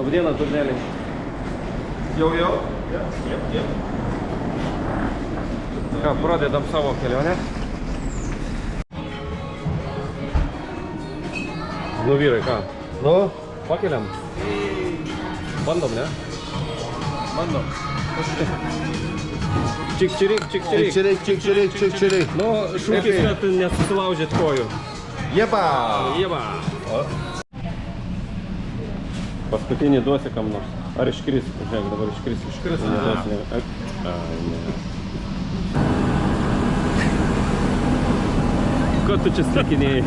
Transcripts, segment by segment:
Labdieną, turneliai. Jau. Jep. Ką, pradedam savo kelionę. Nu vyrai, ką? Nu? Pakeliam? Bandom, ne? Bandom. Čik-čirik. Čik-čirik. Nu, šūkis, kad nesusilaužėt kojų. Jeba! Paskutinį duosi kam nors. Ar iškris? Žiūrėk, dabar iškris. Iškris. Ne. Ko tu čia slikinėjai?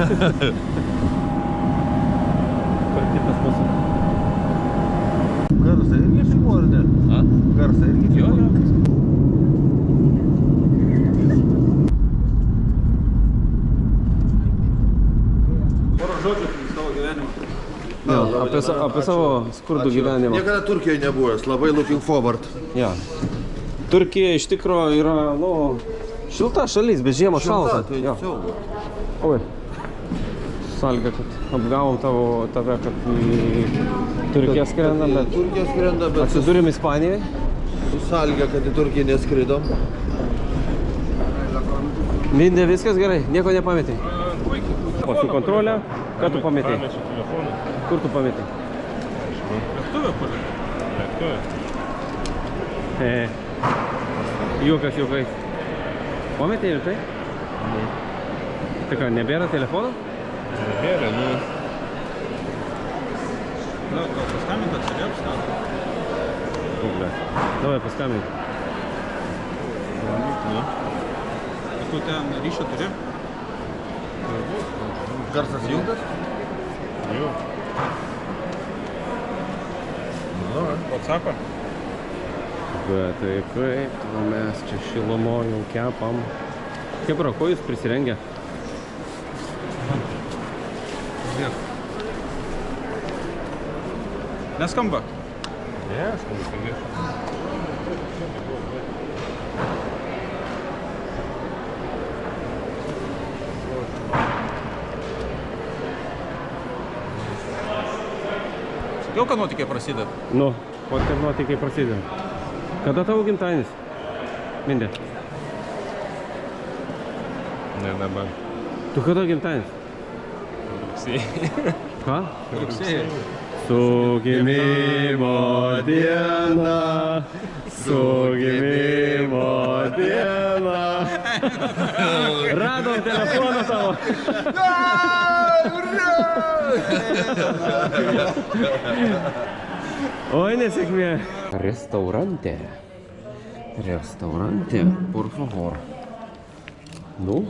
Kur kitas mūsų? Garsą irgi šimo, ar ne? A? Garsą irgi šimo. Jo. Porą žodžių savo gyvenimą. Apie savo skurdų gyvenimą. Niekada Turkijoje nebuvęs, labai looking forward. Ja. Turkija iš tikro yra, šilta šalis, bet žiemą šalta. Tai siaubu. Oi. Sąlyga, kad apgavom tave, kad į Turkiją skrendam, bet atsidūrėm Ispanijai. Su sąlyga, kad į Turkiją neskridom. Mindė, viskas gerai, nieko nepametei. Su kontrolę, ką tu pametei? Pamečiau telefoną. Kur tu pametei? Lėktuvė palikta. Lėktuvė. Juokai. Pametei ir tai? Tai ką, nebėra telefono? Nebėra, nu. Gal paskambint atsilieps, gal? Davai paskambink. Tu ten ryšio turi? Garsas jungas? Jau. WhatsApp'ą? Bet tai kaip, mes čia šilumo jau kepam. Kaip yra, ko jūs prisirengę? Žiūrėk. Neskamba? Ne, skamba. Sakiau, kad nuotykiai prasideda. Nu, ko tie nuotykiai prasideda? Kada tavo gimtadienis? Mindė. Ne, dabar. Tu kada gimtadienis? Rugsėjai. Ką? Rugsėjai. Su gimimo diena, su gimimo diena. Radom telefoną tavo. Oi, nesėkmė. Restaurante, por favor. Nu?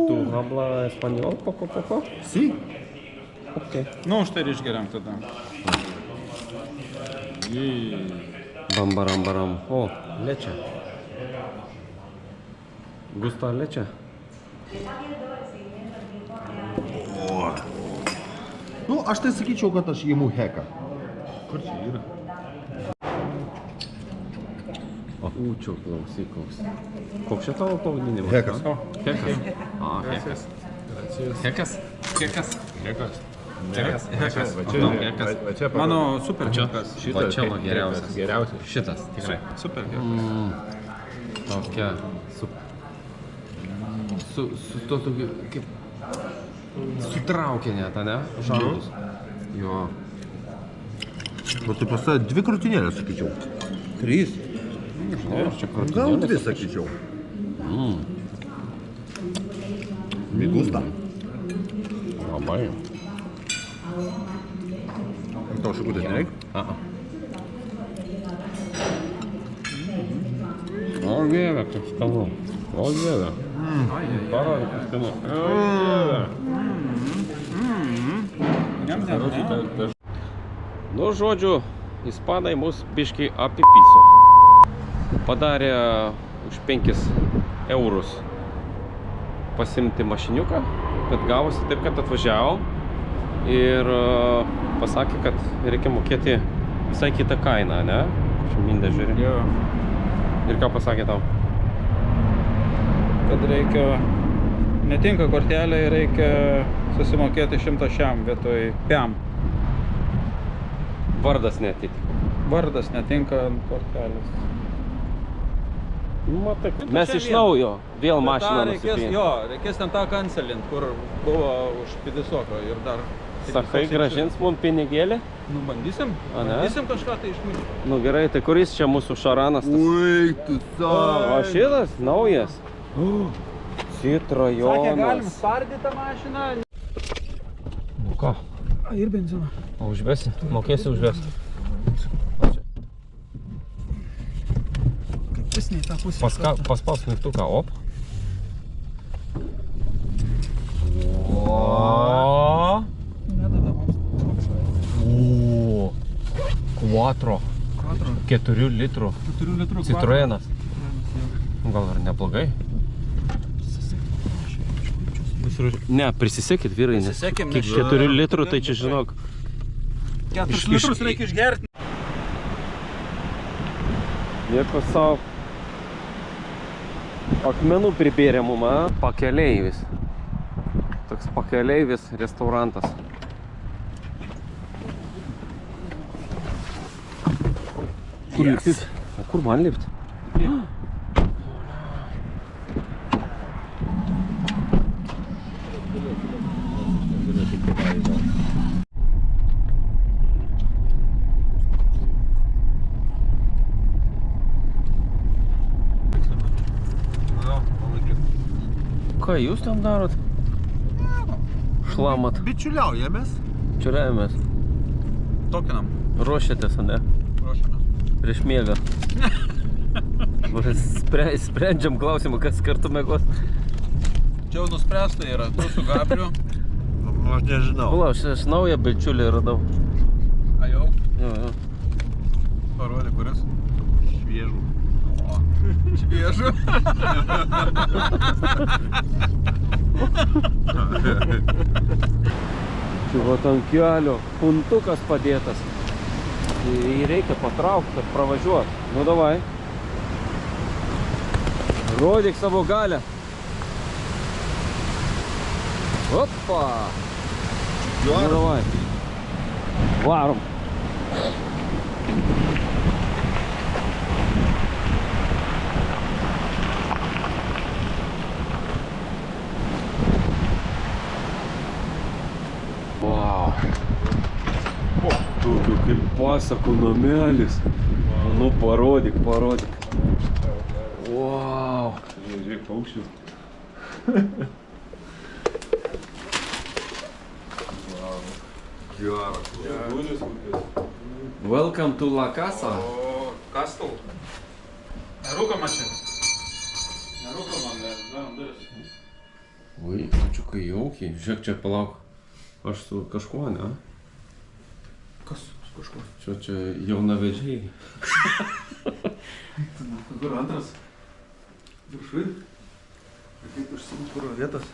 Tu habla español poco? Si? Ok. Nu, štai ir išgeriam tada. Bambaram. O, lečia. Gusta lečia? Nu, aš tai sakyčiau, kad aš imu heką. Kur čia yra? Ūčio, klausyk, koks. Koks čia tavo pavadinimas? Hekas. Hekas. A, hekas. Hekas? Hekas? Hekas. Hekas. Hekas. Mano super hekas. Va čia geriausias. Geriausias. Šitas, tikrai. Super hekas. Tokia. Su to tokiu, kaip... Sutraukė net, ne? Žandus. Jo. Bet tai pas tave 2 krūtinėlės, sakyčiau. 3. Gal 2, sakyčiau. Gusta. Labai. Ar tau šakutės nereik? O Dieve, kaip skanu. O Dieve. Parodė, kaip skanu. O Dieve. Nu, žodžiu, ispanai mus biškai apipiso. Padarė už 5 eurus pasimti mašiniuką, bet gavosi taip, kad atvažiavom ir pasakė, kad reikia mokėti visai kitą kainą, ne? Čia Mindė žiūri. Jo. Ir ką pasakė tau? Kad reikia Netinka kortelė, reikia susimokėti 100 šiam vietoj piam. Vardas neatitinka. Vardas netinka ant kortelės. Nu, matai, Nu, mes čia iš vien. naujo vėl Bet mašiną tą reikės, nusipirkti. jo, reikės ten tą kancelint, kur buvo už Pidisoko ir dar... Sakai, gražins mums pinigėlį? Nu, bandysim. A, ne? Bandysim kažką tai išmušti. Nu gerai, tai kuris čia mūsų šaranas? Tas? Ui, tu savo. O šitas naujas? Citrojonas. Sakė, galim spardyti tą mašiną. Nu ką? A, ir benziną. O užvesi? Mokėsi užvesti. Kaip vis ne į tą pusę. Paspaus mygtuką, op. O. Nedada mums. O. 4 4 litrų 4 litrų. Citroenas. Gal ir neblogai? Ne, prisisekit vyrai, nes Prisisekėm, kiek nes 4 litrų, tai čia žinok. 4 Iš- litrus reikia išgerti. Nieko savo. Akmenų pribėrė mum, a? Pakeleivis. Toks pakeleivis restaurantas. Kur lipti? O kur man lipti? Ką jūs tam darot? Šlamat. Bičiuliaujamės. Čiuriavimės. Tokinam. Ruošiatės, ne? Ruošiamės. Prieš miegą. Sprendžiam klausimą, kas kartu mėgos. Čia jau nuspręsta yra. Tu su Gabriu. Aš nežinau. Pala, aš naują bičiulį radau. A jau? Jo. Parodė, kuris. Šviežų. O, šviežu. Čia vat ant kelio puntukas padėtas. Jį reikia patraukti, kad pravažiuot. Nu davai. Rodyk savo galę. Opa! Nu davai. Varom. Wow. Tokiu kaip pasako namelis. Nu parodyk. Wow. Žiūrėk, paukščių. Welcome to La Casa. O, kastul. Nerūkama čia. Nerūkama, darom duris. Oi, čiukai jaukiai. Žiūrėk, čia palauk. Aš su kažkuo, ne? Kas su kažkuo? Čia jaunavedžiai. Kur antras? Viršui? Kaip užsimu kuro vietas?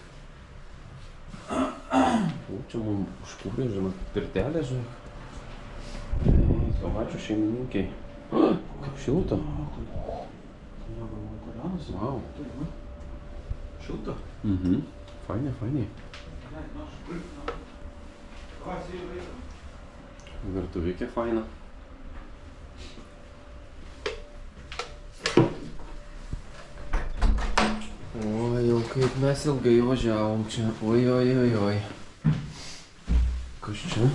O, čia mums užkūrė, žinok, pirtelė, žinok. Pamačiu šeimininkiai. Kaip šilta. Wow. Šilta? Mhm. Fainai. Virtuvėkė faina. O, jau kaip mes ilgai važiavom čia. Oi. Kas čia?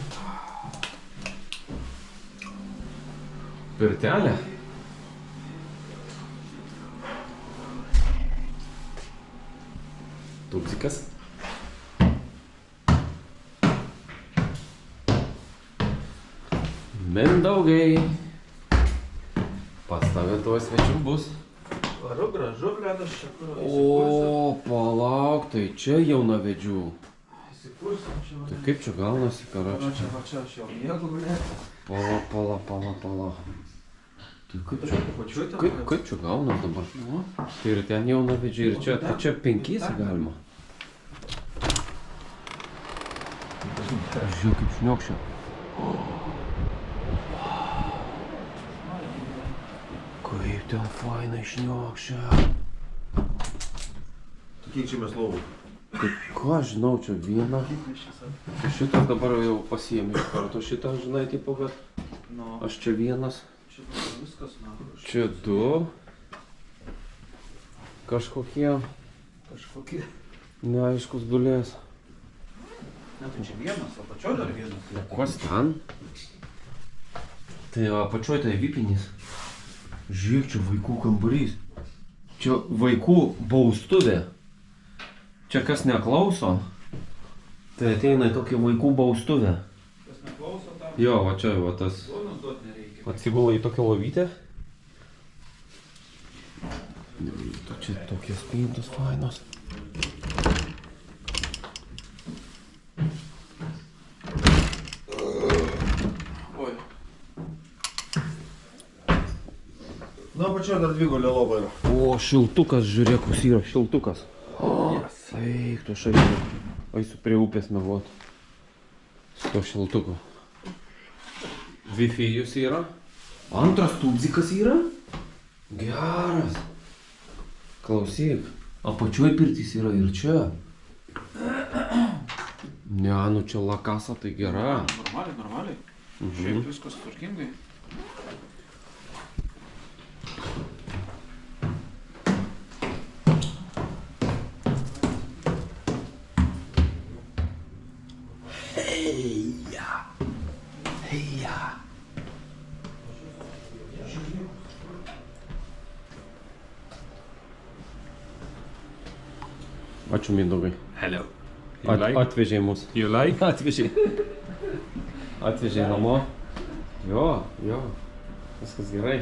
Pirtelė? Tuksikas? Mindaugai. Pas tave tuo svečių bus. Varu, gražu, bledas čia kur. O, palauk, tai čia jaunavedžių. Įsikursim čia. Tai kaip čia gaunasi, karačią? Čia aš jau miegu, blėt. Pala. Tai kaip čia gaunas dabar? Nu. Tai ir ten jaunavedžiai, ir čia, tai čia 5 galima. Žiūrėk, kaip šniokščia. Kaip ten fainai šniokščia. Kiek čia mes lovų? Tai ką žinau, čia vieną. Tai šitas dabar jau pasiėmė iš karto šitą, žinai, tipo, kad aš čia vienas. Čia du. Kažkokie neaiškus dulės. Ne, tai čia vienas, apačioj dar vienas. Kas ten? Tai apačioj tai vipinis. Žiūrėk, čia vaikų kambarys. Čia vaikų baustuvė. Čia kas neklauso, tai ateina į tokį vaikų baustuvę. Kas neklauso, tam Jo, va čia va tas duonos duot nereikia. atsigula į tokią lovytę. Čia tokie spintos fainos. Oi. Na, pačio dar dvi gulė lova yra. O, šiltukas, žiūrėk, koks yra šiltukas. O, eik, tu šaip. Eisiu prie upės mėgot. Su to šiltuku. Wi-Fi yra. Antras tūdzikas yra. Geras. Klausyk, apačioj pirtis yra ir čia. Ne, nu čia lakasa tai gera. Normaliai. Šiaip viskas tvarkingai. Ačiū, Mindaugai. Hello. You like? Atvežė mus. You like? Atvežė. Atvežė namo. Jo. Viskas gerai.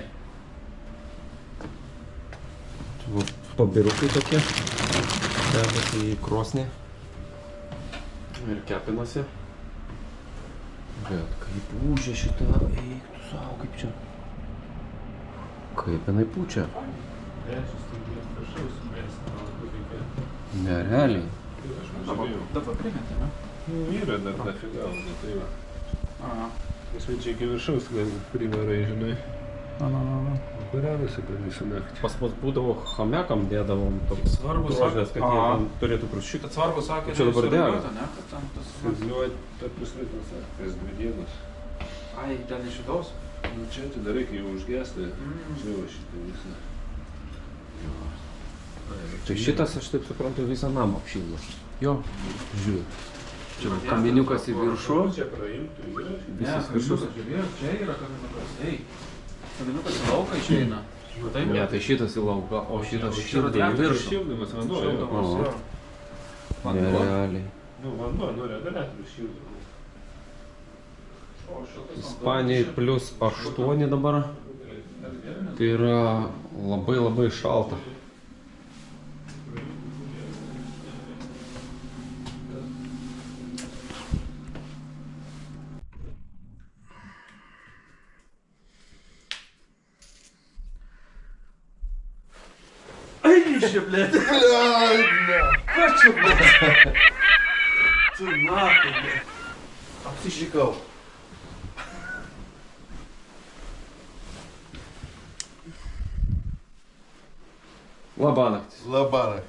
Čia buvo pabirukai tokie. Dedasi į krosnį. Ir kepinasi. Bet kaip ūžia šitą. Eik tu savo, kaip čia. Kaip jinai pučia. Nerealiai. Dabar primetė, ne? Yra dar nafiga, tai va. Aha. Nes čia iki viršaus gal privarai, žinai. Na. Kūrenasi per visą naktį. Pas mus būdavo chamekam dėdavom toks Svarbu drožlės, sakė- kad jie Aha. ten turėtų prašyti. Šitą svarbu sakė, Čia dabar nesureguliuota, dega. ne? Kad ten tas... Sliuoja per pusmetras, tas 2 dienas. Ai, ten iš vidaus? Nu čia atidarai, kai jau užgęsta, čia va šitą visą. Tai šitas, aš taip suprantu, visą namą apšildo. Jo, žiūrėk. Čia kaminiukas į viršų. Čia praimtų yra. Visas viršus. Žiūrėk, čia yra kaminukas. Ei, kaminukas į lauką išeina. Taip, Ne, tai šitas į lauką, o šitas Čia šildo į radiatorius viršų. Šildymas vanduo, jo. šildomas, Aha. jo. Vanduo. Nerealiai. Nu vanduo, nu radiatorius šildomas. O, šitas Ispanijai plus 8 dabar. Tai yra labai šalta. Čia, blėt. Ką čia, blėt? Tu nakai, blėt. Apsišikau. Labanaktis. Labarai.